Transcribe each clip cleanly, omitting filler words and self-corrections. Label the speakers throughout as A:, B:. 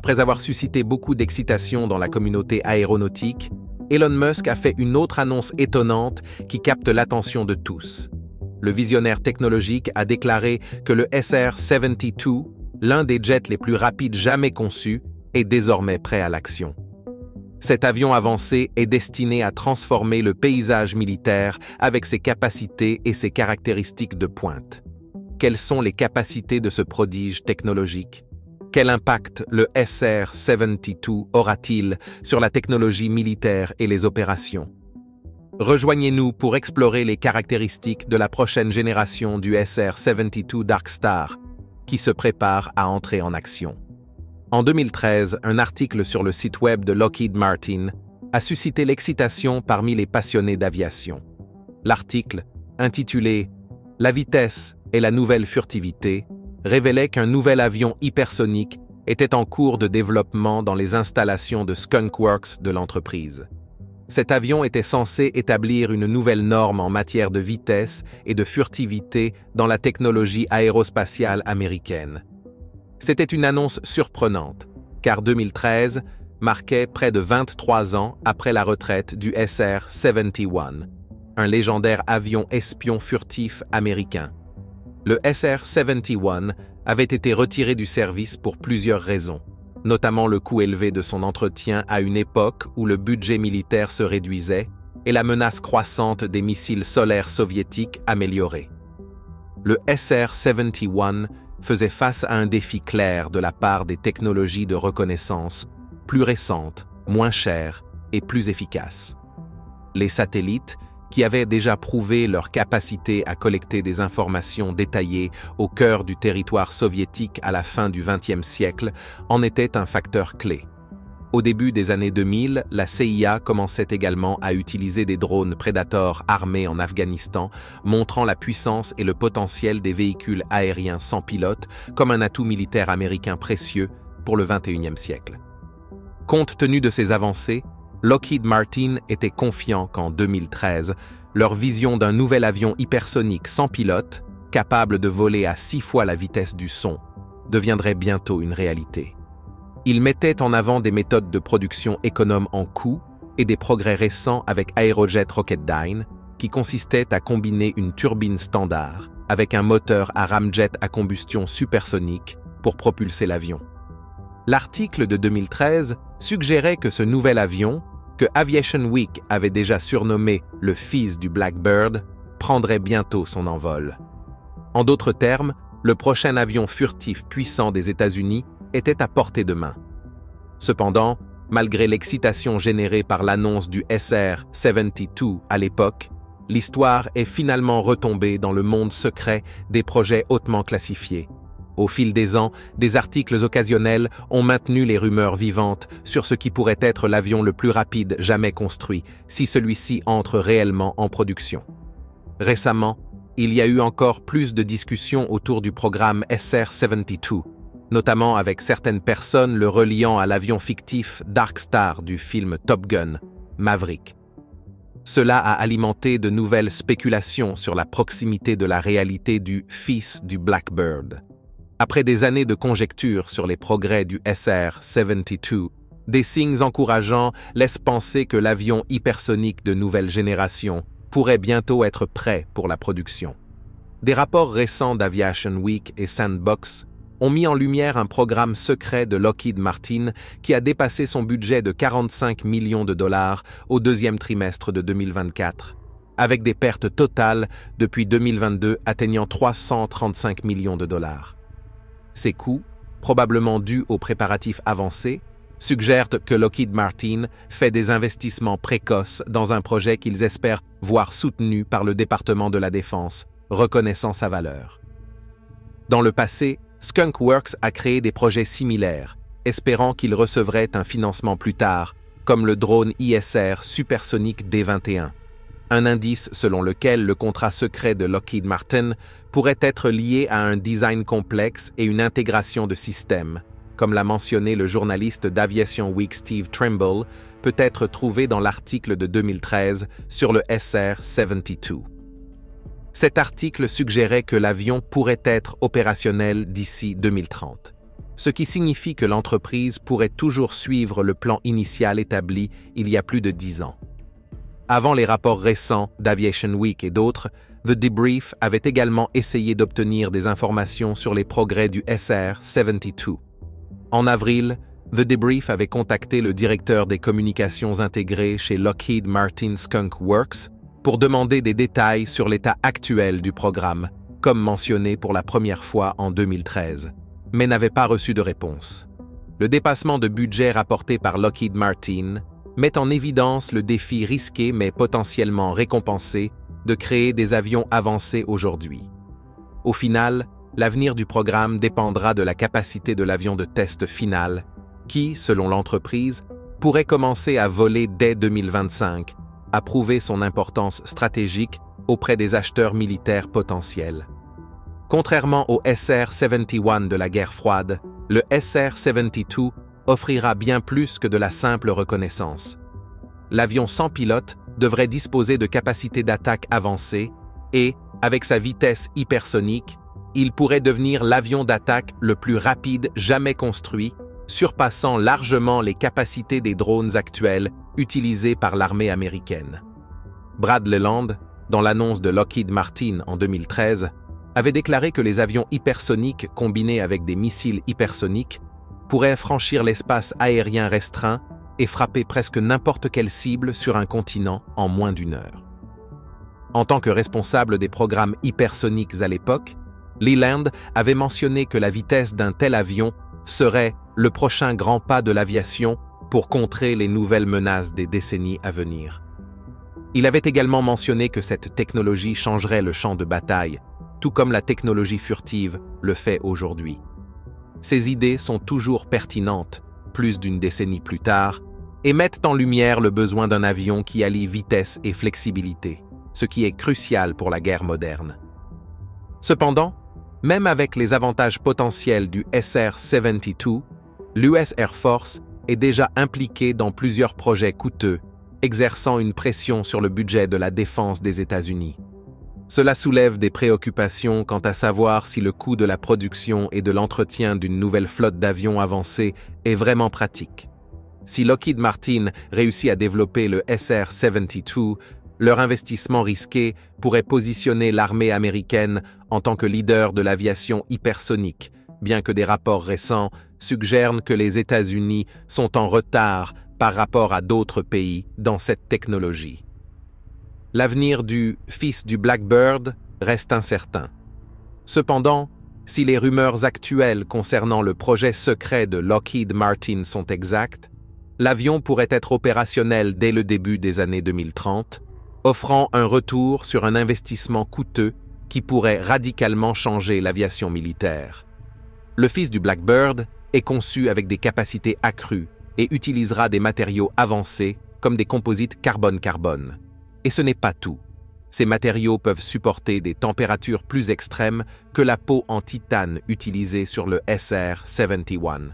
A: Après avoir suscité beaucoup d'excitation dans la communauté aéronautique, Elon Musk a fait une autre annonce étonnante qui capte l'attention de tous. Le visionnaire technologique a déclaré que le SR-72, l'un des jets les plus rapides jamais conçus, est désormais prêt à l'action. Cet avion avancé est destiné à transformer le paysage militaire avec ses capacités et ses caractéristiques de pointe. Quelles sont les capacités de ce prodige technologique? Quel impact le SR-72 aura-t-il sur la technologie militaire et les opérations? Rejoignez-nous pour explorer les caractéristiques de la prochaine génération du SR-72 Dark Star, qui se prépare à entrer en action. En 2013, un article sur le site web de Lockheed Martin a suscité l'excitation parmi les passionnés d'aviation. L'article, intitulé « La vitesse et la nouvelle furtivité », révélait qu'un nouvel avion hypersonique était en cours de développement dans les installations de Skunk Works de l'entreprise. Cet avion était censé établir une nouvelle norme en matière de vitesse et de furtivité dans la technologie aérospatiale américaine. C'était une annonce surprenante, car 2013 marquait près de 23 ans après la retraite du SR-71, un légendaire avion espion furtif américain. Le SR-71 avait été retiré du service pour plusieurs raisons, notamment le coût élevé de son entretien à une époque où le budget militaire se réduisait et la menace croissante des missiles solaires soviétiques améliorés. Le SR-71 faisait face à un défi clair de la part des technologies de reconnaissance plus récentes, moins chères et plus efficaces. Les satellites, qui avaient déjà prouvé leur capacité à collecter des informations détaillées au cœur du territoire soviétique à la fin du XXe siècle, en étaient un facteur clé. Au début des années 2000, la CIA commençait également à utiliser des drones Predator armés en Afghanistan, montrant la puissance et le potentiel des véhicules aériens sans pilote comme un atout militaire américain précieux pour le XXIe siècle. Compte tenu de ces avancées, Lockheed Martin était confiant qu'en 2013, leur vision d'un nouvel avion hypersonique sans pilote, capable de voler à 6 fois la vitesse du son, deviendrait bientôt une réalité. Il mettait en avant des méthodes de production économes en coût et des progrès récents avec Aerojet Rocketdyne, qui consistait à combiner une turbine standard avec un moteur à ramjet à combustion supersonique pour propulser l'avion. L'article de 2013 suggérait que ce nouvel avion, que Aviation Week avait déjà surnommé le fils du Blackbird, prendrait bientôt son envol. En d'autres termes, le prochain avion furtif puissant des États-Unis était à portée de main. Cependant, malgré l'excitation générée par l'annonce du SR-72 à l'époque, l'histoire est finalement retombée dans le monde secret des projets hautement classifiés. Au fil des ans, des articles occasionnels ont maintenu les rumeurs vivantes sur ce qui pourrait être l'avion le plus rapide jamais construit, si celui-ci entre réellement en production. Récemment, il y a eu encore plus de discussions autour du programme SR-72, notamment avec certaines personnes le reliant à l'avion fictif Dark Star du film Top Gun, Maverick. Cela a alimenté de nouvelles spéculations sur la proximité de la réalité du fils du Blackbird. Après des années de conjectures sur les progrès du SR-72, des signes encourageants laissent penser que l'avion hypersonique de nouvelle génération pourrait bientôt être prêt pour la production. Des rapports récents d'Aviation Week et Sandbox ont mis en lumière un programme secret de Lockheed Martin qui a dépassé son budget de 45 millions de dollars au deuxième trimestre de 2024, avec des pertes totales depuis 2022 atteignant 335 millions de dollars. Ces coûts, probablement dus aux préparatifs avancés, suggèrent que Lockheed Martin fait des investissements précoces dans un projet qu'ils espèrent voir soutenu par le département de la Défense, reconnaissant sa valeur. Dans le passé, Skunk Works a créé des projets similaires, espérant qu'ils recevraient un financement plus tard, comme le drone ISR supersonique D-21. Un indice selon lequel le contrat secret de Lockheed Martin pourrait être lié à un design complexe et une intégration de systèmes, comme l'a mentionné le journaliste d'Aviation Week Steve Trimble, peut être trouvé dans l'article de 2013 sur le SR-72. Cet article suggérait que l'avion pourrait être opérationnel d'ici 2030. ce qui signifie que l'entreprise pourrait toujours suivre le plan initial établi il y a plus de 10 ans. Avant les rapports récents d'Aviation Week et d'autres, The Debrief avait également essayé d'obtenir des informations sur les progrès du SR-72. En avril, The Debrief avait contacté le directeur des communications intégrées chez Lockheed Martin Skunk Works pour demander des détails sur l'état actuel du programme, comme mentionné pour la première fois en 2013, mais n'avait pas reçu de réponse. Le dépassement de budget rapporté par Lockheed Martin met en évidence le défi risqué mais potentiellement récompensé de créer des avions avancés aujourd'hui. Au final, l'avenir du programme dépendra de la capacité de l'avion de test final, qui, selon l'entreprise, pourrait commencer à voler dès 2025, à prouver son importance stratégique auprès des acheteurs militaires potentiels. Contrairement au SR-71 de la guerre froide, le SR-72 offrira bien plus que de la simple reconnaissance. L'avion sans pilote devrait disposer de capacités d'attaque avancées et, avec sa vitesse hypersonique, il pourrait devenir l'avion d'attaque le plus rapide jamais construit, surpassant largement les capacités des drones actuels utilisés par l'armée américaine. Brad Leland, dans l'annonce de Lockheed Martin en 2013, avait déclaré que les avions hypersoniques combinés avec des missiles hypersoniques pourraient franchir l'espace aérien restreint et frapper presque n'importe quelle cible sur un continent en moins d'1 heure. En tant que responsable des programmes hypersoniques à l'époque, Leland avait mentionné que la vitesse d'un tel avion serait le prochain grand pas de l'aviation pour contrer les nouvelles menaces des décennies à venir. Il avait également mentionné que cette technologie changerait le champ de bataille, tout comme la technologie furtive le fait aujourd'hui. Ces idées sont toujours pertinentes, plus d'une décennie plus tard, et mettent en lumière le besoin d'un avion qui allie vitesse et flexibilité, ce qui est crucial pour la guerre moderne. Cependant, même avec les avantages potentiels du SR-72, l'US Air Force est déjà impliquée dans plusieurs projets coûteux, exerçant une pression sur le budget de la défense des États-Unis. Cela soulève des préoccupations quant à savoir si le coût de la production et de l'entretien d'une nouvelle flotte d'avions avancés est vraiment pratique. Si Lockheed Martin réussit à développer le SR-72, leur investissement risqué pourrait positionner l'armée américaine en tant que leader de l'aviation hypersonique, bien que des rapports récents suggèrent que les États-Unis sont en retard par rapport à d'autres pays dans cette technologie. L'avenir du « fils du Blackbird » reste incertain. Cependant, si les rumeurs actuelles concernant le projet secret de Lockheed Martin sont exactes, l'avion pourrait être opérationnel dès le début des années 2030, offrant un retour sur un investissement coûteux qui pourrait radicalement changer l'aviation militaire. Le fils du Blackbird est conçu avec des capacités accrues et utilisera des matériaux avancés comme des composites carbone-carbone. Et ce n'est pas tout. Ces matériaux peuvent supporter des températures plus extrêmes que la peau en titane utilisée sur le SR-71.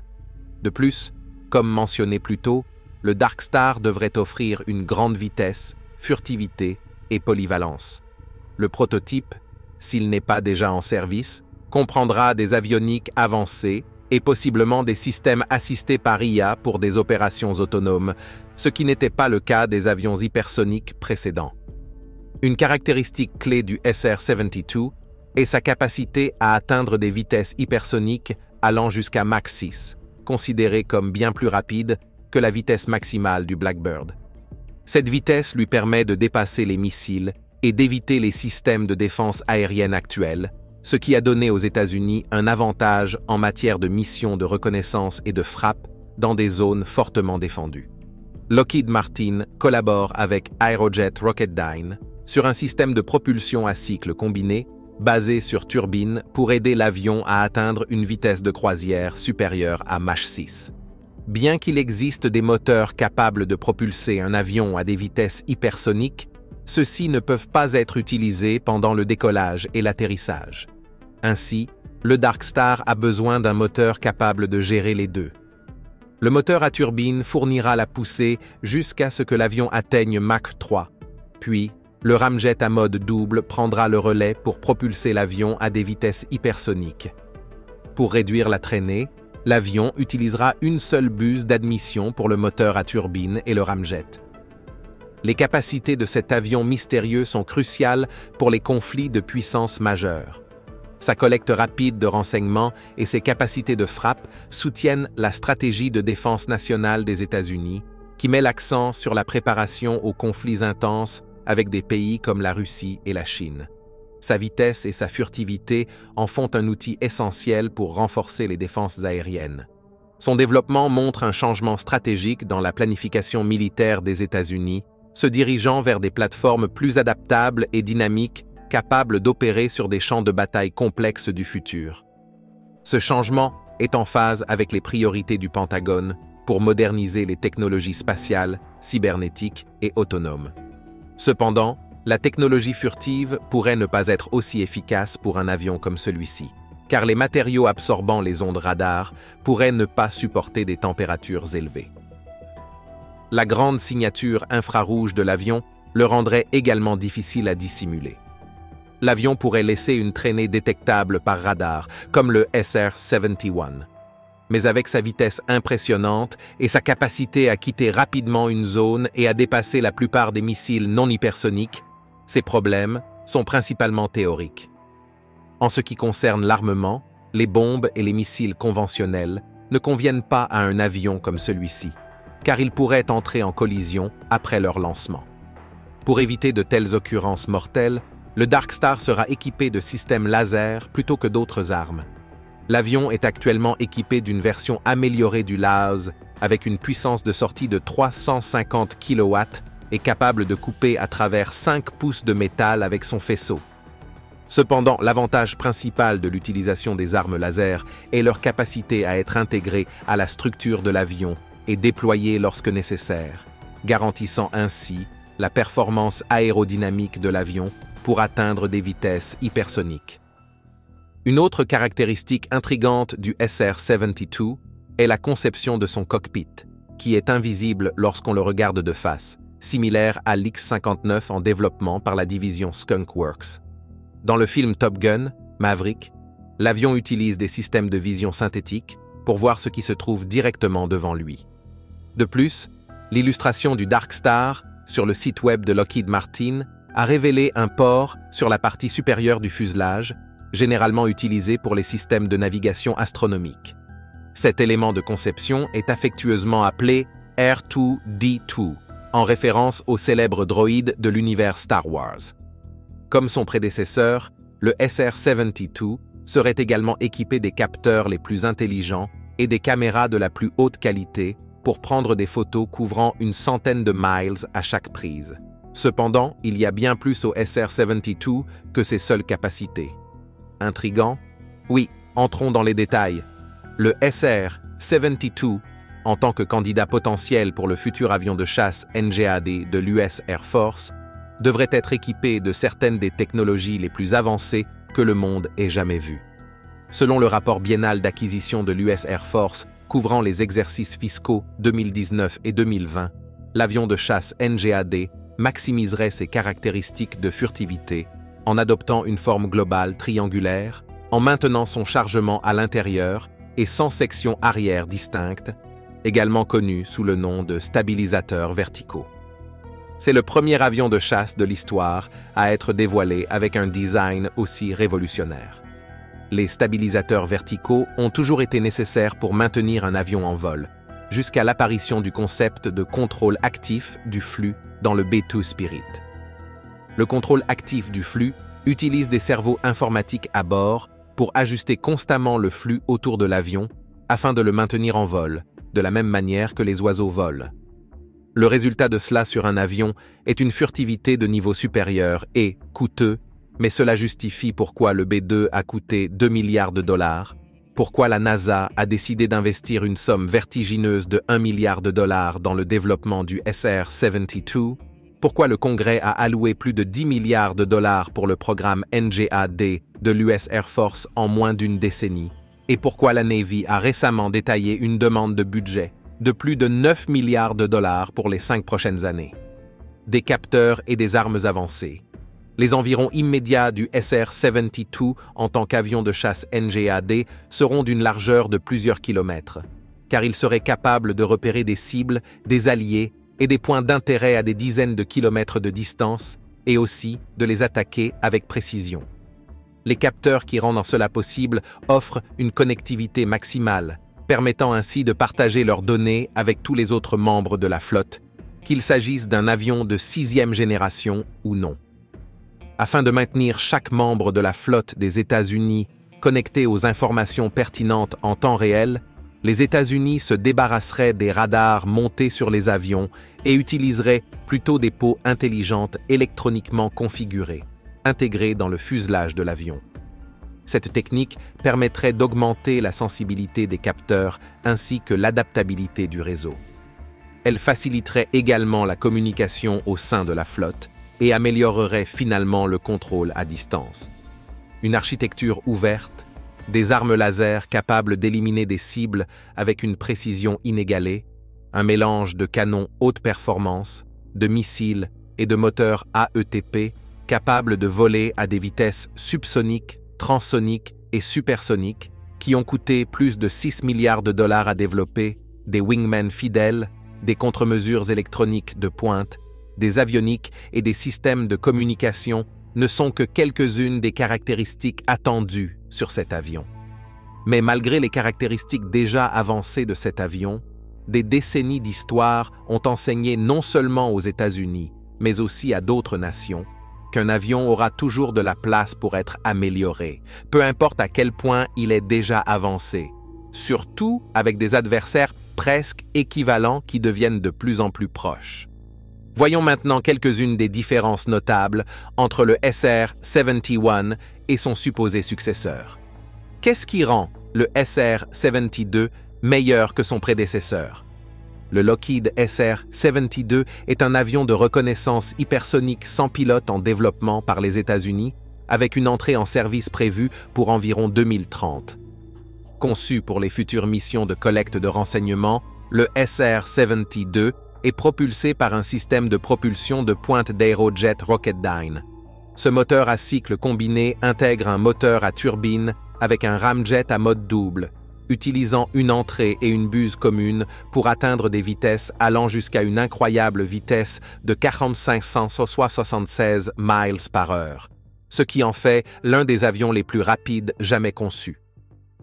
A: De plus, comme mentionné plus tôt, le Dark Star devrait offrir une grande vitesse, furtivité et polyvalence. Le prototype, s'il n'est pas déjà en service, comprendra des avioniques avancées et possiblement des systèmes assistés par IA pour des opérations autonomes, ce qui n'était pas le cas des avions hypersoniques précédents. Une caractéristique clé du SR-72 est sa capacité à atteindre des vitesses hypersoniques allant jusqu'à Mach 6, considérée comme bien plus rapide que la vitesse maximale du Blackbird. Cette vitesse lui permet de dépasser les missiles et d'éviter les systèmes de défense aérienne actuels, ce qui a donné aux États-Unis un avantage en matière de missions de reconnaissance et de frappe dans des zones fortement défendues. Lockheed Martin collabore avec Aerojet Rocketdyne sur un système de propulsion à cycle combiné basé sur turbine pour aider l'avion à atteindre une vitesse de croisière supérieure à Mach 6. Bien qu'il existe des moteurs capables de propulser un avion à des vitesses hypersoniques, ceux-ci ne peuvent pas être utilisés pendant le décollage et l'atterrissage. Ainsi, le Dark Star a besoin d'un moteur capable de gérer les deux. Le moteur à turbine fournira la poussée jusqu'à ce que l'avion atteigne Mach 3, puis le ramjet à mode double prendra le relais pour propulser l'avion à des vitesses hypersoniques. Pour réduire la traînée, l'avion utilisera une seule buse d'admission pour le moteur à turbine et le ramjet. Les capacités de cet avion mystérieux sont cruciales pour les conflits de puissance majeure. Sa collecte rapide de renseignements et ses capacités de frappe soutiennent la stratégie de défense nationale des États-Unis, qui met l'accent sur la préparation aux conflits intenses avec des pays comme la Russie et la Chine. Sa vitesse et sa furtivité en font un outil essentiel pour renforcer les défenses aériennes. Son développement montre un changement stratégique dans la planification militaire des États-Unis, se dirigeant vers des plateformes plus adaptables et dynamiques capables d'opérer sur des champs de bataille complexes du futur. Ce changement est en phase avec les priorités du Pentagone pour moderniser les technologies spatiales, cybernétiques et autonomes. Cependant, la technologie furtive pourrait ne pas être aussi efficace pour un avion comme celui-ci, car les matériaux absorbant les ondes radar pourraient ne pas supporter des températures élevées. La grande signature infrarouge de l'avion le rendrait également difficile à dissimuler. L'avion pourrait laisser une traînée détectable par radar, comme le SR-71. Mais avec sa vitesse impressionnante et sa capacité à quitter rapidement une zone et à dépasser la plupart des missiles non hypersoniques, ces problèmes sont principalement théoriques. En ce qui concerne l'armement, les bombes et les missiles conventionnels ne conviennent pas à un avion comme celui-ci, car ils pourraient entrer en collision après leur lancement. Pour éviter de telles occurrences mortelles, le Dark Star sera équipé de systèmes laser plutôt que d'autres armes. L'avion est actuellement équipé d'une version améliorée du Laos avec une puissance de sortie de 350 kW et capable de couper à travers 5 pouces de métal avec son faisceau. Cependant, l'avantage principal de l'utilisation des armes laser est leur capacité à être intégrées à la structure de l'avion et déployées lorsque nécessaire, garantissant ainsi la performance aérodynamique de l'avion pour atteindre des vitesses hypersoniques. Une autre caractéristique intrigante du SR-72 est la conception de son cockpit, qui est invisible lorsqu'on le regarde de face, similaire à l'X-59 en développement par la division Skunk Works. Dans le film Top Gun, Maverick, l'avion utilise des systèmes de vision synthétique pour voir ce qui se trouve directement devant lui. De plus, l'illustration du Dark Star sur le site web de Lockheed Martin a révélé un port sur la partie supérieure du fuselage, généralement utilisé pour les systèmes de navigation astronomique. Cet élément de conception est affectueusement appelé R2-D2, en référence au célèbre droïde de l'univers Star Wars. Comme son prédécesseur, le SR-72 serait également équipé des capteurs les plus intelligents et des caméras de la plus haute qualité pour prendre des photos couvrant une centaine de miles à chaque prise. Cependant, il y a bien plus au SR-72 que ses seules capacités. Intriguant? Oui, entrons dans les détails. Le SR-72, en tant que candidat potentiel pour le futur avion de chasse NGAD de l'US Air Force, devrait être équipé de certaines des technologies les plus avancées que le monde ait jamais vues. Selon le rapport biennal d'acquisition de l'US Air Force couvrant les exercices fiscaux 2019 et 2020, l'avion de chasse NGAD maximiserait ses caractéristiques de furtivité en adoptant une forme globale triangulaire, en maintenant son chargement à l'intérieur et sans section arrière distincte, également connu sous le nom de stabilisateurs verticaux. C'est le premier avion de chasse de l'histoire à être dévoilé avec un design aussi révolutionnaire. Les stabilisateurs verticaux ont toujours été nécessaires pour maintenir un avion en vol, jusqu'à l'apparition du concept de contrôle actif du flux dans le B2 Spirit. Le contrôle actif du flux utilise des cerveaux informatiques à bord pour ajuster constamment le flux autour de l'avion afin de le maintenir en vol, de la même manière que les oiseaux volent. Le résultat de cela sur un avion est une furtivité de niveau supérieur et coûteux, mais cela justifie pourquoi le B2 a coûté 2 milliards de dollars, pourquoi la NASA a décidé d'investir une somme vertigineuse de 1 milliard de dollars dans le développement du SR-72, pourquoi le Congrès a alloué plus de 10 milliards de dollars pour le programme NGAD de l'US Air Force en moins d'une décennie, et pourquoi la Navy a récemment détaillé une demande de budget de plus de 9 milliards de dollars pour les 5 prochaines années. Des capteurs et des armes avancées, Les environs immédiats du SR-72 en tant qu'avion de chasse NGAD seront d'une largeur de plusieurs kilomètres, car il serait capable de repérer des cibles, des alliés et des points d'intérêt à des dizaines de kilomètres de distance, et aussi de les attaquer avec précision. Les capteurs qui rendent cela possible offrent une connectivité maximale, permettant ainsi de partager leurs données avec tous les autres membres de la flotte, qu'il s'agisse d'un avion de 6e génération ou non. Afin de maintenir chaque membre de la flotte des États-Unis connecté aux informations pertinentes en temps réel, les États-Unis se débarrasseraient des radars montés sur les avions et utiliseraient plutôt des pots intelligentes électroniquement configurées, intégrées dans le fuselage de l'avion. Cette technique permettrait d'augmenter la sensibilité des capteurs ainsi que l'adaptabilité du réseau. Elle faciliterait également la communication au sein de la flotte et améliorerait finalement le contrôle à distance. Une architecture ouverte, des armes laser capables d'éliminer des cibles avec une précision inégalée, un mélange de canons haute performance, de missiles et de moteurs AETP capables de voler à des vitesses subsoniques, transsoniques et supersoniques qui ont coûté plus de 6 milliards de dollars à développer, des wingmen fidèles, des contre-mesures électroniques de pointe, des avioniques et des systèmes de communication ne sont que quelques-unes des caractéristiques attendues sur cet avion. Mais malgré les caractéristiques déjà avancées de cet avion, des décennies d'histoire ont enseigné non seulement aux États-Unis, mais aussi à d'autres nations, qu'un avion aura toujours de la place pour être amélioré, peu importe à quel point il est déjà avancé, surtout avec des adversaires presque équivalents qui deviennent de plus en plus proches. Voyons maintenant quelques-unes des différences notables entre le SR-71 et son supposé successeur. Qu'est-ce qui rend le SR-72 meilleur que son prédécesseur? Le Lockheed SR-72 est un avion de reconnaissance hypersonique sans pilote en développement par les États-Unis, avec une entrée en service prévue pour environ 2030. Conçu pour les futures missions de collecte de renseignements, le SR-72 est propulsé par un système de propulsion de pointe d'Aerojet Rocketdyne. Ce moteur à cycle combiné intègre un moteur à turbine avec un ramjet à mode double, utilisant une entrée et une buse commune pour atteindre des vitesses allant jusqu'à une incroyable vitesse de 4576 miles par heure, ce qui en fait l'un des avions les plus rapides jamais conçus.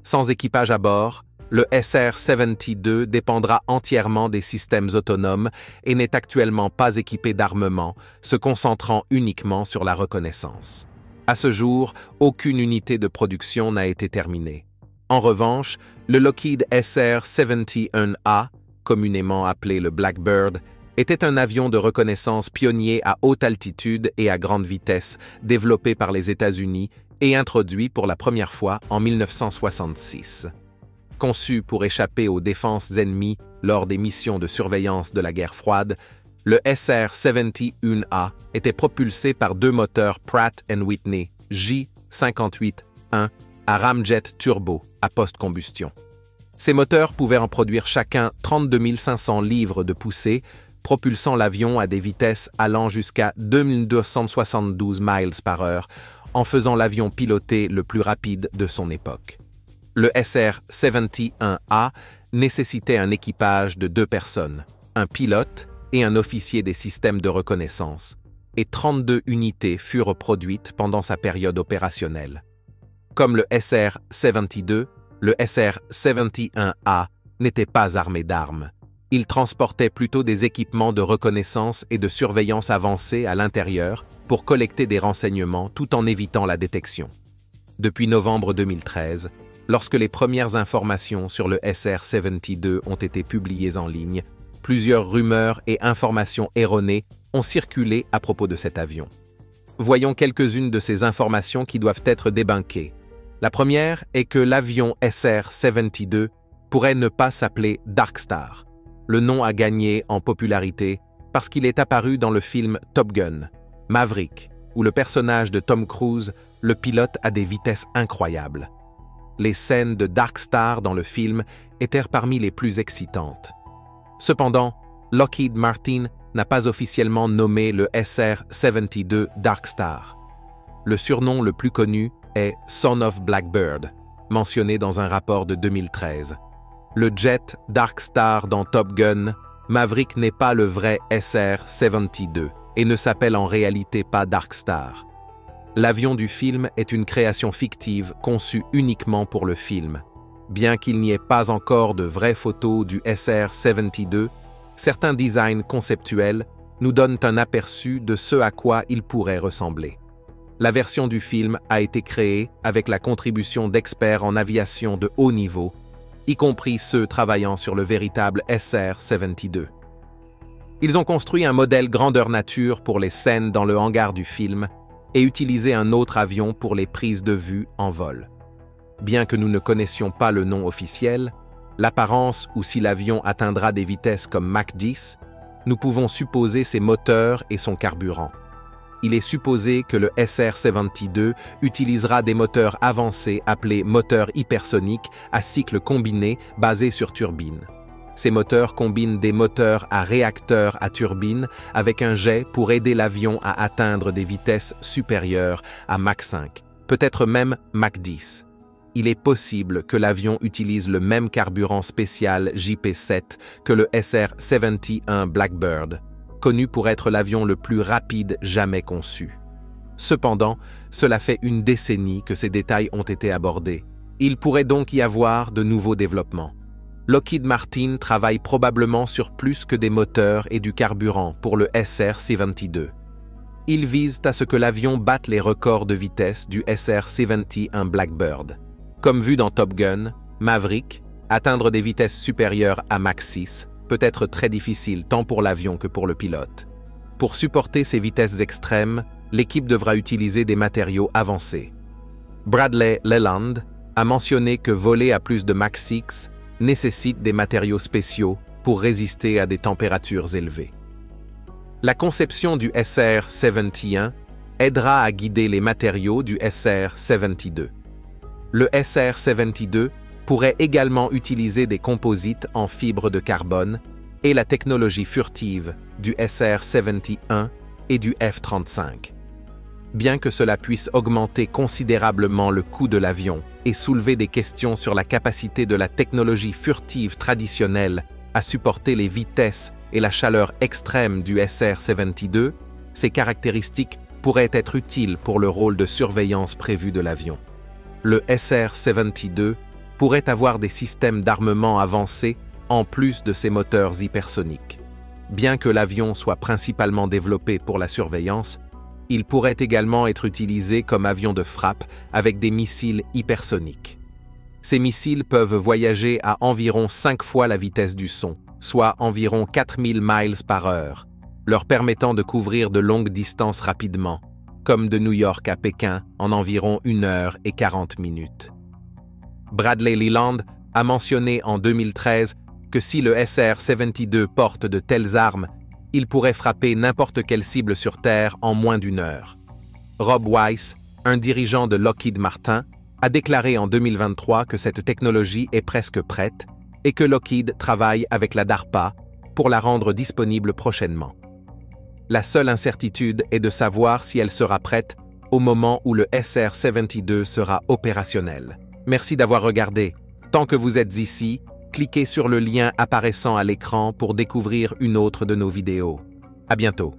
A: Sans équipage à bord, le SR-72 dépendra entièrement des systèmes autonomes et n'est actuellement pas équipé d'armement, se concentrant uniquement sur la reconnaissance. À ce jour, aucune unité de production n'a été terminée. En revanche, le Lockheed SR-71A, communément appelé le Blackbird, était un avion de reconnaissance pionnier à haute altitude et à grande vitesse, développé par les États-Unis et introduit pour la première fois en 1966. Conçu pour échapper aux défenses ennemies lors des missions de surveillance de la guerre froide, le SR-71A était propulsé par deux moteurs Pratt & Whitney J58-1 à ramjet turbo à post-combustion. Ces moteurs pouvaient en produire chacun 32 500 livres de poussée, propulsant l'avion à des vitesses allant jusqu'à 2272 miles par heure, en faisant l'avion piloté le plus rapide de son époque. Le SR-71A nécessitait un équipage de 2 personnes, un pilote et un officier des systèmes de reconnaissance, et 32 unités furent produites pendant sa période opérationnelle. Comme le SR-72, le SR-71A n'était pas armé d'armes. Il transportait plutôt des équipements de reconnaissance et de surveillance avancés à l'intérieur pour collecter des renseignements tout en évitant la détection. Depuis novembre 2013, lorsque les premières informations sur le SR-72 ont été publiées en ligne, plusieurs rumeurs et informations erronées ont circulé à propos de cet avion. Voyons quelques-unes de ces informations qui doivent être débunkées. La première est que l'avion SR-72 pourrait ne pas s'appeler Dark Star. Le nom a gagné en popularité parce qu'il est apparu dans le film Top Gun, Maverick, où le personnage de Tom Cruise le pilote à des vitesses incroyables. Les scènes de Dark Star dans le film étaient parmi les plus excitantes. Cependant, Lockheed Martin n'a pas officiellement nommé le SR-72 Dark Star. Le surnom le plus connu est Son of Blackbird, mentionné dans un rapport de 2013. Le jet Dark Star dans Top Gun, Maverick n'est pas le vrai SR-72 et ne s'appelle en réalité pas Dark Star. L'avion du film est une création fictive conçue uniquement pour le film. Bien qu'il n'y ait pas encore de vraies photos du SR-72, certains designs conceptuels nous donnent un aperçu de ce à quoi il pourrait ressembler. La version du film a été créée avec la contribution d'experts en aviation de haut niveau, y compris ceux travaillant sur le véritable SR-72. Ils ont construit un modèle grandeur nature pour les scènes dans le hangar du film et utilisé un autre avion pour les prises de vue en vol. Bien que nous ne connaissions pas le nom officiel, l'apparence ou si l'avion atteindra des vitesses comme Mach 10, nous pouvons supposer ses moteurs et son carburant. Il est supposé que le SR-72 utilisera des moteurs avancés appelés moteurs hypersoniques à cycle combiné basés sur turbine. Ces moteurs combinent des moteurs à réacteurs à turbine avec un jet pour aider l'avion à atteindre des vitesses supérieures à Mach 5, peut-être même Mach 10. Il est possible que l'avion utilise le même carburant spécial JP7 que le SR-71 Blackbird, connu pour être l'avion le plus rapide jamais conçu. Cependant, cela fait une décennie que ces détails ont été abordés. Il pourrait donc y avoir de nouveaux développements. Lockheed Martin travaille probablement sur plus que des moteurs et du carburant pour le SR-72. Ils visent à ce que l'avion batte les records de vitesse du SR-71 Blackbird. Comme vu dans Top Gun, Maverick, atteindre des vitesses supérieures à Mach 6 peut être très difficile tant pour l'avion que pour le pilote. Pour supporter ces vitesses extrêmes, l'équipe devra utiliser des matériaux avancés. Bradley Leland a mentionné que voler à plus de Mach 6 nécessite des matériaux spéciaux pour résister à des températures élevées. La conception du SR-71 aidera à guider les matériaux du SR-72. Le SR-72 pourrait également utiliser des composites en fibre de carbone et la technologie furtive du SR-71 et du F-35. Bien que cela puisse augmenter considérablement le coût de l'avion et soulever des questions sur la capacité de la technologie furtive traditionnelle à supporter les vitesses et la chaleur extrême du SR-72, ces caractéristiques pourraient être utiles pour le rôle de surveillance prévu de l'avion. Le SR-72 pourrait avoir des systèmes d'armement avancés en plus de ses moteurs hypersoniques. Bien que l'avion soit principalement développé pour la surveillance, il pourrait également être utilisé comme avion de frappe avec des missiles hypersoniques. Ces missiles peuvent voyager à environ 5 fois la vitesse du son, soit environ 4000 miles par heure, leur permettant de couvrir de longues distances rapidement, comme de New York à Pékin en environ 1h40. Bradley Leland a mentionné en 2013 que si le SR-72 porte de telles armes, il pourrait frapper n'importe quelle cible sur Terre en moins d'1 heure. Rob Weiss, un dirigeant de Lockheed Martin, a déclaré en 2023 que cette technologie est presque prête et que Lockheed travaille avec la DARPA pour la rendre disponible prochainement. La seule incertitude est de savoir si elle sera prête au moment où le SR-72 sera opérationnel. Merci d'avoir regardé. Tant que vous êtes ici, cliquez sur le lien apparaissant à l'écran pour découvrir une autre de nos vidéos. À bientôt.